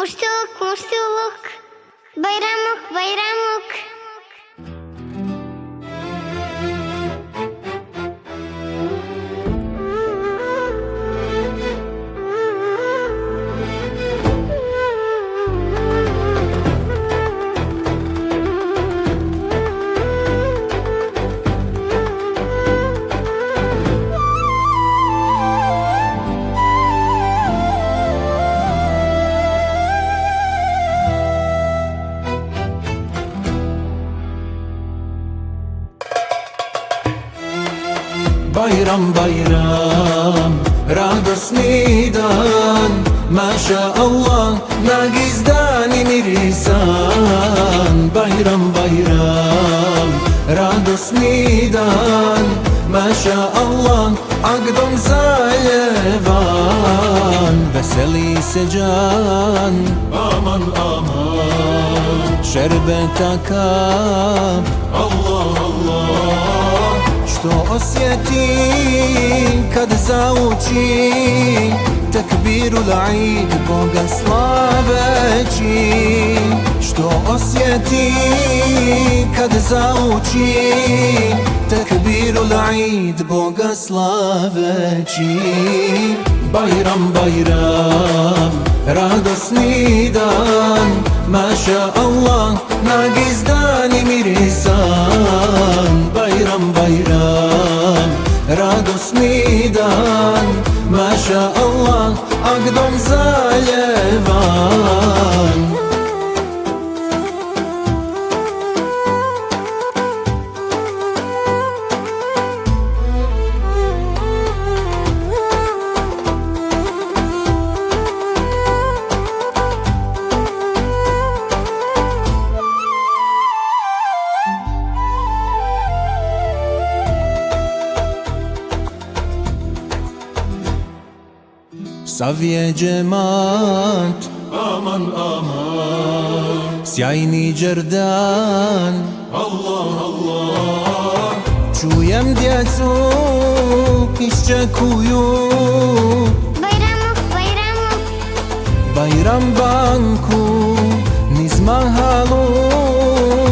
مشتوك مشتوك بيرمك بيرمك. Bayram bayram, radosni dan, Maša Allah, nagizdan i mirisan. Bayram bayram, radosni dan, Maša Allah, Agdom zaljevan. Veseli se džan, aman aman, šerbeta kap, Allah Allah. Što osjetim kad zauči tekbirul Eid, Boga slaveći. Što osjetim kad zauči tekbirul Eid, Boga slaveći. Bayram bayram, radosni dan, Maša Allah, nagizdan i mirisan. Bayram bayram, radosni dan, Maša Allah, Agdom zaljevan. Sav je džemat, aman aman, sjajni džerdan, Allah Allah. Čujem djecu iščekuju Bayramuk bayramuk, Bayram banku, niz mahalu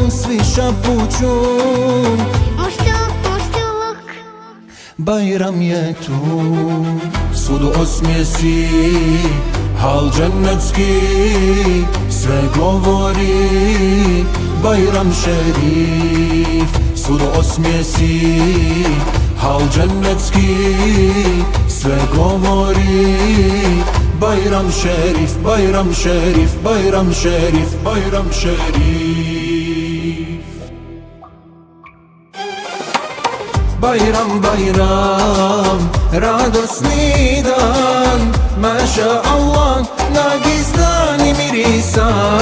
svi šapuću. مشتوك مشتوك Bayram je tu, svud osmijesi, hal džennetski, sve govori. Bayram šerif, svud osmijesi, hal džennetski, sve govori. Bayram šerif, Bayram šerif, Bayram šerif, Bayram šerif. Bayram bayram, radosni dan, Maša Allah, nagizdan i mirisan.